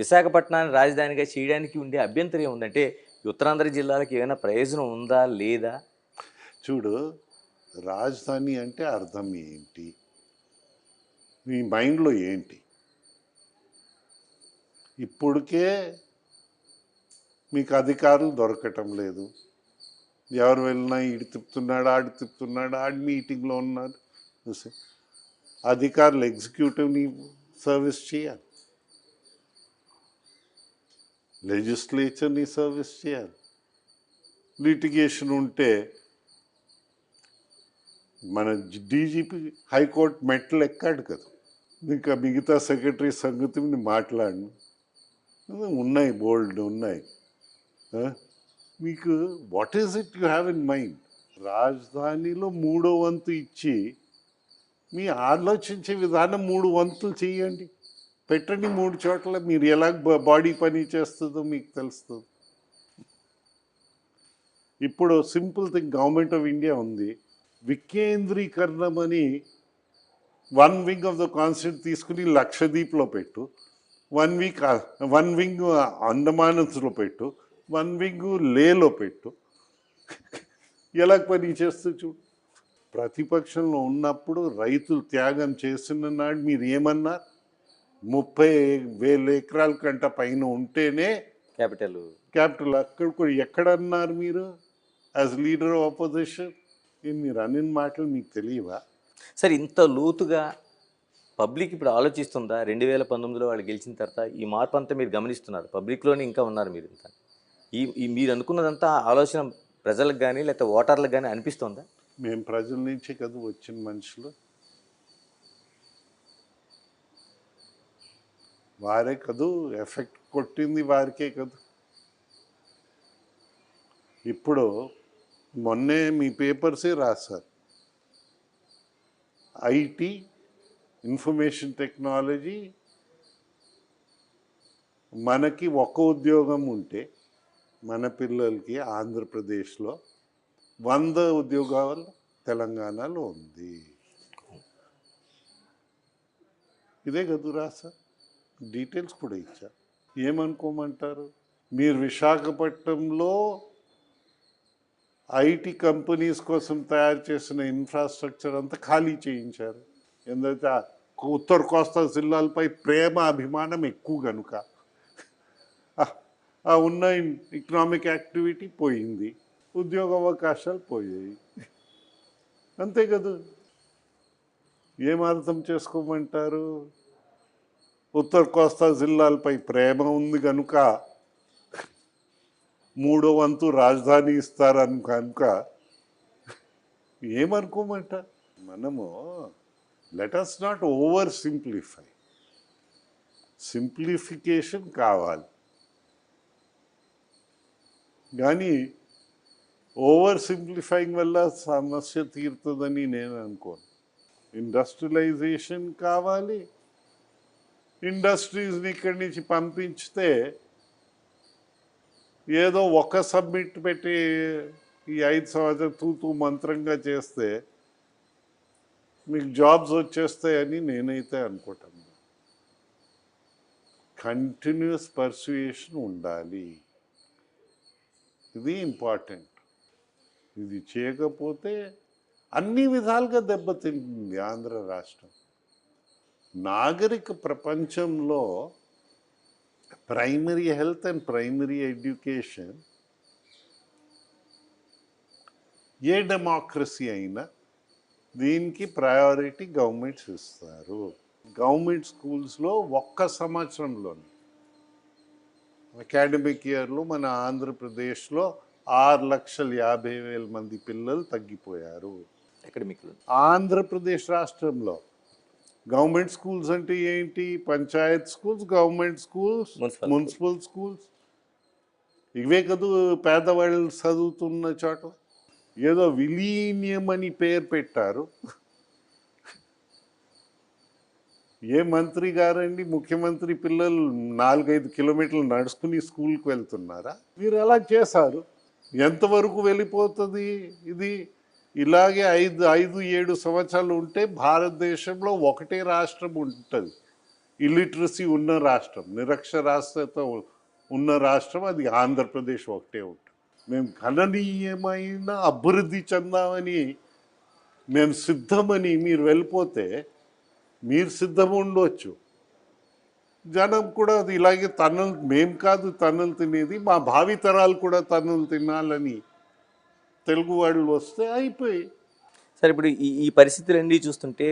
విశాఖపట్నాన్ని రాజధానిగా చేయడానికి ఉండే అభ్యంతరం ఏముందంటే ఉత్తరాంధ్ర జిల్లాలకు ఏమైనా ప్రయోజనం ఉందా లేదా? చూడు, రాజధాని అంటే అర్థం ఏంటి, మీ మైండ్లో ఏంటి? ఇప్పటికే మీకు అధికారులు దొరకటం లేదు. ఎవరు వెళ్ళినా ఈడు తిప్పుతున్నాడు, ఆడు తిప్పుతున్నాడు, ఆడి మీటింగ్లో ఉన్నారు. చూసి అధికారులు ఎగ్జిక్యూటివ్ని సర్వీస్ చేయాలి, లెజిస్లేచర్ని సర్వీస్ చేయాలి. లిటిగేషన్ ఉంటే మన డీజీపీ హైకోర్టు మెట్లు ఎక్కాడు కదా. ఇంకా మిగతా సెక్రటరీ సంగతిని మాట్లాడను, ఉన్నాయి, బోల్డ్ ఉన్నాయి. మీకు what is it you have in mind? రాజధానిలో 3వ వంతు ఇచ్చి మీ ఆలోచించే విధానం 3 వంతులు చేయండి, పెట్టండి 3 చోట్ల. మీరు ఎలా బాడీ పని చేస్తుందో మీకు తెలుస్తుంది. ఇప్పుడు simple thing, government of India ఉంది, వికేంద్రీకరణం అని 1 వింగ్ ఆఫ్ ద కాన్స్టిట్యూట్ తీసుకుని లక్షద్వీప్లో పెట్టు, 1 వింగ్ అండమాన్స్లో పెట్టు, 1 వింగ్ లేలో పెట్టు. ఎలా పని చేస్తూ చూడు. ప్రతిపక్షంలో ఉన్నప్పుడు రైతులు త్యాగం చేస్తున్న నాడు మీరు ఏమన్నారు? 30,000 ఎకరాల కంట పైన ఉంటేనే క్యాపిటల్. అక్కడ ఎక్కడన్నారు మీరు యాజ్ లీడర్ ఆఫ్ ఆపోజిషన్? మీరు అన్ని మాటలు మీకు తెలియవా? సరే, ఇంత లోతుగా పబ్లిక్ ఇప్పుడు ఆలోచిస్తుందా? 2019లో వాళ్ళు గెలిచిన తర్వాత ఈ మార్పు అంతా మీరు గమనిస్తున్నారు, పబ్లిక్లోనే ఇంకా ఉన్నారు మీరు. ఇంత మీరు అనుకున్నదంతా ఆలోచన ప్రజలకు కానీ లేకపోతే ఓటర్లకు కానీ అనిపిస్తుందా? మేము ప్రజల నుంచి కదా వచ్చిన మనుషులు, వారే కదూ ఎఫెక్ట్ కొట్టింది, వారికే కదా. ఇప్పుడు మొన్నే మీ పేపర్సే రాశారు, ఐటీ ఇన్ఫర్మేషన్ టెక్నాలజీ మనకి ఒక ఉద్యోగం ఉంటే మన పిల్లలకి ఆంధ్రప్రదేశ్లో 100 ఉద్యోగాలు తెలంగాణలో ఉంది. ఇదే కదా రాసా, డీటెయిల్స్ కూడా ఇచ్చా. ఏమనుకోమంటారు? మీరు విశాఖపట్నంలో ఐటీ కంపెనీస్ కోసం తయారు చేసిన ఇన్ఫ్రాస్ట్రక్చర్ అంతా ఖాళీ చేయించారు. ఎందుకంటే ఉత్తర కోస్తా జిల్లాలపై ప్రేమ అభిమానం ఎక్కువ కనుక ఆ ఉన్న ఎకనామిక్ యాక్టివిటీ పోయింది, ఉద్యోగ అవకాశాలు పోయాయి. అంతే కదా. ఏం అర్థం చేసుకోమంటారు? ఉత్తర కోస్తా జిల్లాలపై ప్రేమ ఉంది కనుక 3వ వంతు రాజధాని ఇస్తారని కనుక ఏమనుకోమంటారు? మనము let us not over simplify. Simplification కావాలి, కానీ ఓవర్ సింప్లిఫైయింగ్ వల్ల సమస్య తీరుతుందని నేను అనుకోను. ఇండస్ట్రియలైజేషన్ కావాలి. ఇండస్ట్రీస్ని ఇక్కడి నుంచి పంపించితే ఏదో ఒక సబ్మిట్ పెట్టి ఈ 5 సంవత్సరాలు తూతూ మంత్రంగా చేస్తే మీకు జాబ్స్ వచ్చేస్తాయని నేనైతే అనుకుంటాను. కంటిన్యూస్ పర్సుయేషన్ ఉండాలి, ఇది ఇంపార్టెంట్. ఇది చేయకపోతే అన్ని విధాలుగా దెబ్బతింటుంది ఆంధ్ర రాష్ట్రం. నాగరిక ప్రపంచంలో primary health and primary education A democracy అయినా దీనికి ప్రయారిటీ గవర్నమెంట్స్ ఇస్తారు. గవర్నమెంట్ స్కూల్స్లో ఒక్క సంవత్సరంలోనే అకాడమిక్ ఇయర్లో మన ఆంధ్రప్రదేశ్లో 6,50,000 మంది పిల్లలు తగ్గిపోయారు. ఆంధ్రప్రదేశ్ రాష్ట్రంలో గవర్నమెంట్ స్కూల్స్ అంటే ఏంటి? Panchayat schools, government schools, municipal schools, ఇవే కదా పేదవాళ్ళు చదువుతున్న చోట. ఏదో విలీనియం అని పేరు పెట్టారు. ఏ మంత్రి గారండి, ముఖ్యమంత్రి పిల్లలు 4-5 కిలోమీటర్లు నడుచుకుని స్కూల్కి వెళ్తున్నారా? మీరు ఎలా చేశారు? ఎంతవరకు వెళ్ళిపోతుంది ఇది? ఇలాగే 5-7 సంవత్సరాలు ఉంటే భారతదేశంలో ఒకటే రాష్ట్రం ఉంటుంది, ఇల్లిటరసీ ఉన్న రాష్ట్రం, నిరక్షరాస్యత ఉన్న రాష్ట్రం అది ఆంధ్రప్రదేశ్ ఒకటే ఉంటుంది. మేము గణనీయమైన అభివృద్ధి చెందామని మేము సిద్ధమని మీరు వెళ్ళిపోతే మీరు సిద్ధం ఉండవచ్చు, జనం కూడా అది ఇలాగే తన్నులు, మేం కాదు తన్నులు తినేది, మా భావితరాలు కూడా తన్నులు తినాలని తెలుగు వాళ్ళు వస్తే అయిపోయి. సరే ఇప్పుడు ఈ పరిస్థితులన్నీ చూస్తుంటే